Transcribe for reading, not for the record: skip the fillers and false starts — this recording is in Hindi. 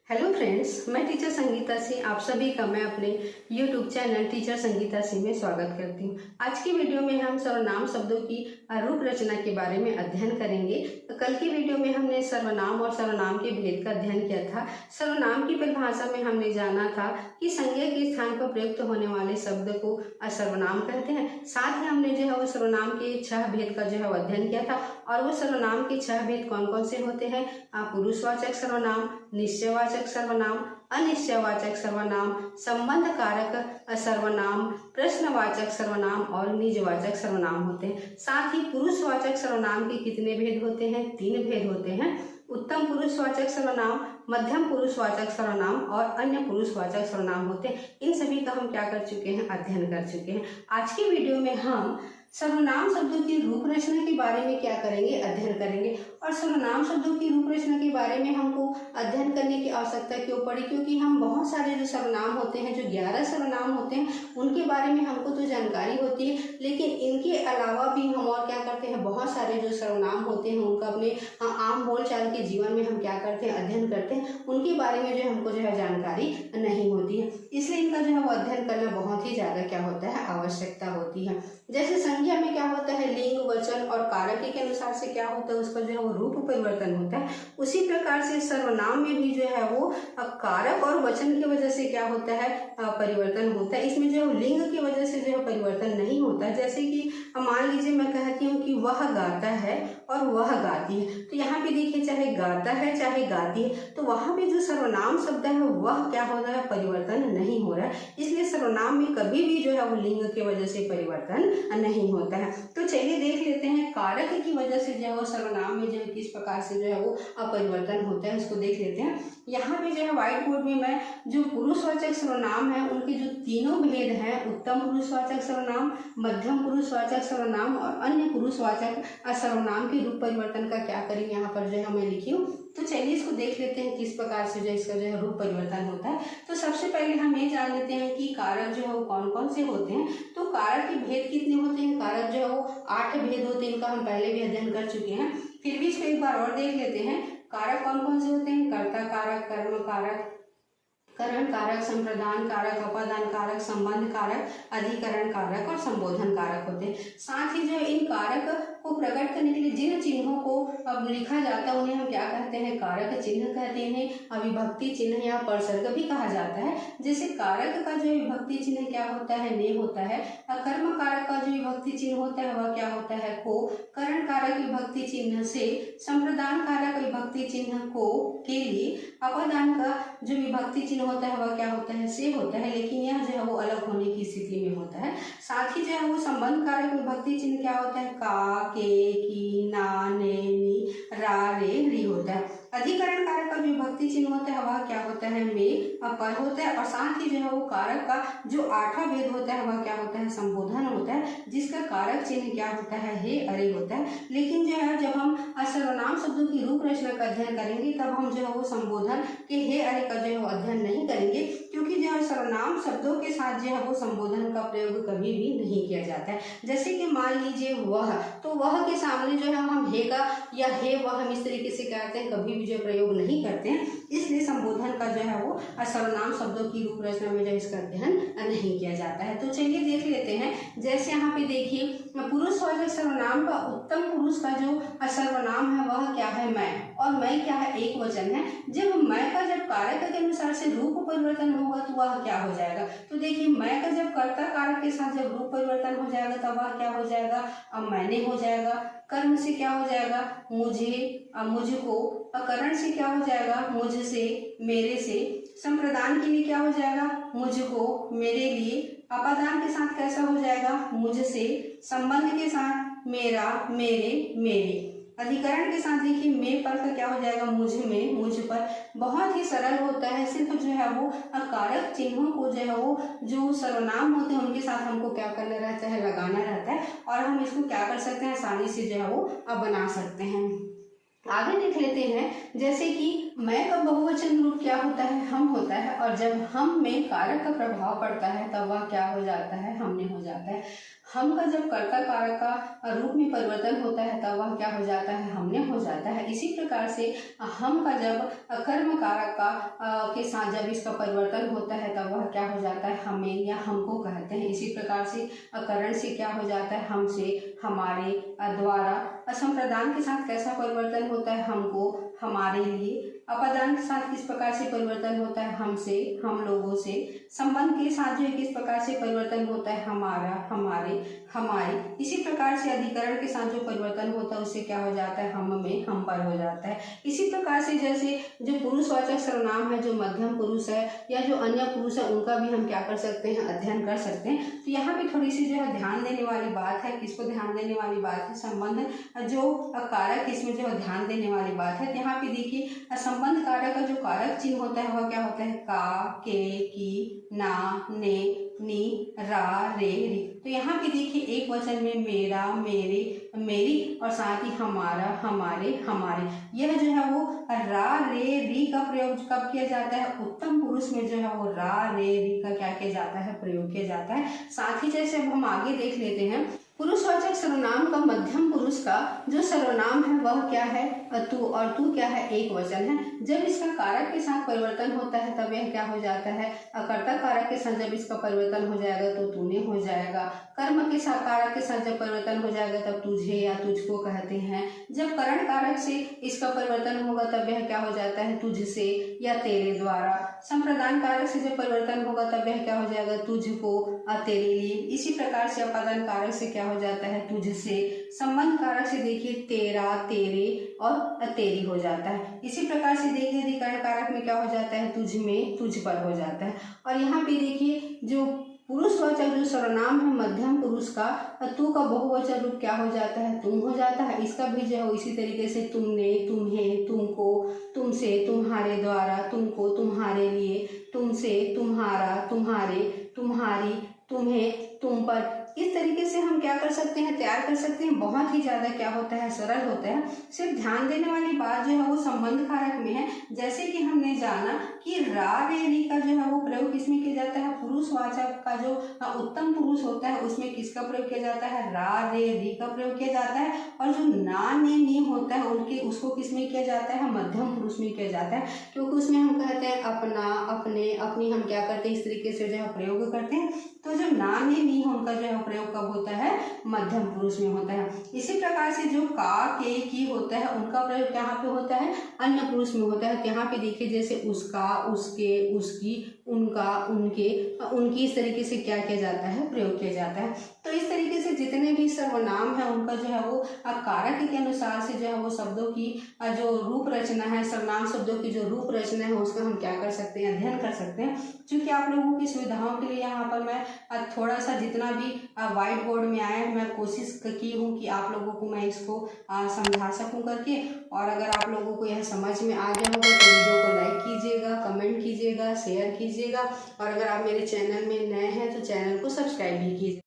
हेलो फ्रेंड्स, मैं टीचर संगीता सिंह आप सभी का मैं अपने YouTube channel teacher Sangeeta Singh में स्वागत करती हूँ। आज की वीडियो में हम सर्वनाम शब्दों की रूप रचना के बारे में अध्ययन करेंगे। तो कल की वीडियो में हमने सर्वनाम और सर्वनाम के भेद का अध्ययन किया था। सर्वनाम की परिभाषा में हमने जाना था कि संज्ञा के स्थान पर प्रयुक्त होने वाले शब्द को सर्वनाम कहते हैं। साथ ही हमने जो है वो सर्वनाम के 6 भेद का जो है वो अध्ययन किया था। और वो सर्वनाम के 6 भेद कौन कौन से होते हैं? पुरुषवाचक सर्वनाम, निश्चयवाचक सर्वनाम, अनिश्चयवाचक सर्वनाम, संबंध कारक सर्वनाम, प्रश्नवाचक सर्वनाम और निजवाचक सर्वनाम होते हैं। साथ ही पुरुषवाचक सर्वनाम के कितने भेद होते हैं? 3 भेद होते हैं। उत्तम पुरुषवाचक सर्वनाम, मध्यम पुरुषवाचक सर्वनाम और अन्य पुरुषवाचक सर्वनाम होते हैं। इन सभी का हम क्या कर चुके हैं? अध्ययन कर चुके हैं। आज की वीडियो में हम सर्वनाम शब्दों की रूप रचना के बारे में क्या करेंगे? अध्ययन करेंगे। और सर्वनाम शब्दों की रूप रचना के बारे में हमको अध्ययन करने की आवश्यकता क्यों पड़ी? क्योंकि हम बहुत सारे जो सर्वनाम होते हैं, जो 11 सर्वनाम होते हैं, उनके बारे में हमको तो जानकारी होती है, लेकिन इनके अलावा भी हम और क्या करते हैं? बहुत सारे जो सर्वनाम होते हैं उनका अपने आम बोलचाल के जीवन में हम क्या करते हैं? अध्ययन करते हैं। उनके बारे में जो हमको जो है जानकारी नहीं होती है, इसलिए इनका जो है वो अध्ययन करना बहुत ही ज़्यादा क्या होता है? आवश्यकता होती है। जैसे संज्ञा में क्या होता है? लिंग, वचन और कारक के अनुसार से क्या होता है? उसका जो है वो रूप परिवर्तन होता है। उसी प्रकार से सर्वनाम में भी जो है वो कारक और वचन की वजह से क्या होता है? परिवर्तन होता है। इसमें जो है लिंग की वजह से जो है परिवर्तन नहीं होता है। जैसे कि मान लीजिए मैं कहती हूँ कि वह गाता है और वह गाती है, तो यहाँ पे देखिए चाहे गाता है चाहे गाती है, तो वहाँ पे जो सर्वनाम शब्द है वह क्या हो रहा है? परिवर्तन नहीं हो रहा है। इसलिए सर्वनाम में कभी भी जो है वो लिंग की वजह से परिवर्तन नहीं होता है। तो चलिए देख लेते हैं कारक की वजह से जो है वो सर्वनाम में जो है किस प्रकार से जो है वो अपरिवर्तन होता है, उसको देख लेते हैं। यहाँ पे जो है व्हाइट बोर्ड में मैं जो पुरुषवाचक सर्वनाम है उनके जो तीनों भेद हैं, उत्तम पुरुषवाचक सर्वनाम, मध्यम पुरुषवाचक सर्वनाम और अन्य पुरुषवाचक सर्वनाम के रूप परिवर्तन का क्या करेंगे यहाँ पर जो है मैं लिखी हूँ। तो चलिए इसको देख लेते हैं किस प्रकार से जो इसका जो है रूप परिवर्तन होता है। तो सबसे पहले हम ये जान लेते हैं कि कारक जो है वो कौन कौन से होते हैं। तो कारक के भेद कितने होते हैं? कारक जो है वो 8 भेद होते हैं। इनका हम पहले भी अध्ययन कर चुके हैं, फिर भी इसको एक बार और देख लेते हैं। कारक कौन कौन से होते हैं? कर्ता कारक, कर्म कारक, करण कारक, संप्रदान कारक, अपादान कारक, संबंध कारक, अधिकरण कारक और संबोधन कारक होते हैं। साथ ही जो इन कारक को प्रकट करने के लिए जिन चिन्हों को अब लिखा जाता है उन्हें हम क्या कहते हैं? कारक चिन्ह कहते हैं। अविभक्ति चिन्ह या परसर्ग भी कहा जाता है। जैसे कारक का जो विभक्ति चिन्ह क्या होता है? ने होता है। कर्म कारक का जो विभक्ति चिन्ह होता है वह क्या होता है? को। करण कारक विभक्ति चिन्ह से, संप्रदान कारक विभक्ति चिन्ह को के लिए, अपादान का जो विभक्ति चिन्ह होता है वह क्या होता है? से होता है, लेकिन यह जो है वो अलग होने की स्थिति में होता है। साथ ही जो है वो संबंध कारक विभक्ति चिन्ह क्या होता है? का, के, की, ना, ने, नी, रा, रे, री होता है। अधिकरण कारक का जो विभक्ति चिन्ह होता है वह क्या होता है? में, पर होता है। और साथ ही जो है वो कारक का जो 8वां भेद होता है वह क्या होता है? संबोधन होता है, जिसका कारक चिन्ह क्या होता है? हे, अरे होता है। लेकिन जो है जब हम सर्वनाम शब्दों की रूप रचना का अध्ययन करेंगे तब हम जो है वो संबोधन के हे, अरे का जो है वो अध्ययन नहीं करेंगे, क्योंकि जो है सर्वनाम शब्दों के साथ जो है वो संबोधन का प्रयोग कभी भी नहीं किया जाता है। जैसे कि मान लीजिए वह, तो वह के सामने जो है हम हे का या हे वह हम इस तरीके से कहते हैं, कभी भी जो प्रयोग नहीं करते हैं। इसलिए संबोधन का जो है वो सर्वनाम शब्दों की रूप रचना में जो इसका अध्ययन नहीं किया जाता है। तो चलिए देख लेते हैं। जैसे यहाँ पे देखिए पुरुषवाचक सर्वनाम का उत्तम पुरुष का जो सर्वनाम है वह क्या है? मैं। और मैं क्या है? एक वचन है। जब मैं का जब कारक के अनुसार से रूप परिवर्तन होगा तो वह क्या हो जाएगा? तो देखिए मैं का जब कर्ता कारक के साथ जब रूप परिवर्तन हो जाएगा तब वह क्या हो जाएगा? अब मैंने हो जाएगा। कर्म से क्या हो जाएगा? मुझे, मुझको। करण से क्या हो जाएगा? मुझसे, मेरे से। संप्रदान के लिए क्या हो जाएगा? मुझको, मेरे लिए। अपादान के साथ कैसा हो जाएगा? मुझसे। संबंध के साथ मेरा, मेरे, मेरे। अधिकरण के साथ देखिए में पर का क्या हो जाएगा? मुझ में, मुझ पर। बहुत ही सरल होता है। सिर्फ जो है वो कारक चिन्हों को जो है वो जो सर्वनाम होते हैं उनके साथ हमको क्या करना रहता है? लगाना रहता है। और हम इसको क्या कर सकते हैं? आसानी से जो है वो बना सकते हैं। आगे देख लेते हैं। जैसे कि मैं का बहुवचन रूप क्या होता है? हम होता है। और जब हम में कारक का प्रभाव पड़ता है तब वह क्या हो जाता है? हमने हो जाता है। हम का जब कर्ता कारक का रूप में परिवर्तन होता है तब वह क्या हो जाता है, हमने हो जाता है। इसी प्रकार से हम का जब कर्म कारक का के साथ जब इसका परिवर्तन होता है तब वह क्या हो जाता है, हमें या हमको कहते हैं। इसी प्रकार से करण से क्या हो जाता है, हमसे, हमारे, द्वारा। असंप्रदान के साथ कैसा परिवर्तन होता है, हमको, हमारे लिए। अपादान के साथ किस प्रकार से परिवर्तन होता है, हमसे, हम लोगों से। संबंध के साथ जो है किस प्रकार से परिवर्तन होता है, हमारा, हमारे, हमारी। इसी प्रकार से अधिकरण के साथ जो परिवर्तन होता है उससे क्या हो जाता है, हम में, हम पर हो जाता है। इसी प्रकार से जैसे जो पुरुषवाचक सर्वनाम है, जो मध्यम पुरुष है या जो अन्य पुरुष है, उनका भी हम क्या कर सकते हैं, अध्ययन कर सकते हैं। तो यहाँ पे थोड़ी सी जो है ध्यान देने वाली बात है। किसको ध्यान देने वाली बात है, संबंध जो कारक, इसमें जो है ध्यान देने वाली बात है। यहाँ पे देखिए संबंध कारक का जो कारक चिन्ह होता है वह क्या होता है, का, के, की, ना, ने, नी, रा, रे, री। तो यहाँ पे देखिए एक वचन में मेरा, मेरे, मेरी और साथ ही हमारा, हमारे, हमारे, यह जो है वो रा, रे, री का प्रयोग कब किया जाता है, उत्तम पुरुष में जो है वो रा, रे, री का क्या किया जाता है, प्रयोग किया जाता है। साथ ही जैसे अब हम आगे देख लेते हैं, पुरुषवाचक सर्वनाम का मध्यम पुरुष का जो सर्वनाम है वह क्या है, तू, और तू क्या है, एक वचन है। जब इसका कारक के साथ परिवर्तन होता है तब यह क्या हो जाता है, कर्ता कारक के साथ जब इसका परिवर्तन हो जाएगा तो तूने हो जाएगा। कर्म के साथ कारक के साथ जब परिवर्तन हो जाएगा तब तुझे या तुझको कहते हैं। जब करण कारक से इसका परिवर्तन होगा तब यह क्या हो जाता है, तुझसे या तेरे द्वारा। संप्रदान कारक से जब परिवर्तन होगा तब यह क्या हो जाएगा, तुझको, तेरे लिए। इसी प्रकार से अपादान कारक से क्या हो जाता है, तुझसे। संबंध कारक से देखिए तेरा, तेरे और तेरी हो जाता है। इसी प्रकार से देखिए अधिकरण कारक में क्या हो जाता है, तुझ में, तुझ पर हो जाता है। और यहाँ पे देखिए जो पुरुषवाचक जो सर्वनाम है मध्यम पुरुष का, तू का बहुवचन रूप क्या हो जाता है, तुम हो जाता है। इसका भी जो है इसी तरीके से तुमने, तुम्हें, तुमको, तुमसे, तुम्हारे द्वारा, तुमको, तुम्हारे लिए, तुमसे, तुम्हारा, तुम्हारे, तुम्हारी, तुम्हें, तुम पर। इस तरीके से हम क्या कर सकते हैं, तैयार कर सकते हैं। बहुत ही ज़्यादा क्या होता है, सरल होता है। सिर्फ ध्यान देने वाली बात जो है वो संबंध कारक में है। जैसे कि हमने जाना कि रा, रे, री का जो है वो प्रयोग किसमें किया जाता है, पुरुषवाचक का जो उत्तम पुरुष होता है उसमें किसका प्रयोग किया जाता है, रा, रे, री का प्रयोग किया जाता है। और जो ना, ने, नी होता है उनके उसको किसमें किया जाता है, मध्यम पुरुष में किया जाता है। क्योंकि उसमें हम कहते हैं अपना, अपने, अपनी, हम क्या करते हैं इस तरीके से जो है प्रयोग करते हैं। तो जो ना, ने, नी हो उनका जो है प्रयोग कब होता है, मध्यम पुरुष में होता है। इसी प्रकार से जो का, के, की होता है उनका प्रयोग कहाँ पे होता है, अन्य पुरुष में होता है। यहाँ पे देखिए जैसे उसका, उसके, उसकी, उनका, उनके, उनकी, इस तरीके से क्या किया जाता है, प्रयोग किया जाता है। तो इस तरीके से जितने भी सर्वनाम है उनका जो है वो कारक के अनुसार से जो है वो शब्दों की जो रूप रचना है, सर्वनाम शब्दों की जो रूप रचना है उसका हम क्या कर सकते हैं, अध्ययन कर सकते हैं। क्योंकि आप लोगों की सुविधाओं के लिए यहाँ पर मैं थोड़ा सा जितना भी व्हाइट बोर्ड में आया है मैं कोशिश की हूँ कि आप लोगों को मैं इसको समझा सकूँ करके। और अगर आप लोगों को यह समझ में आ गया होगा तो वीडियो को लाइक कीजिएगा, कमेंट कीजिएगा, शेयर कीजिएगा। और अगर आप मेरे चैनल में नए हैं तो चैनल को सब्सक्राइब भी कीजिए।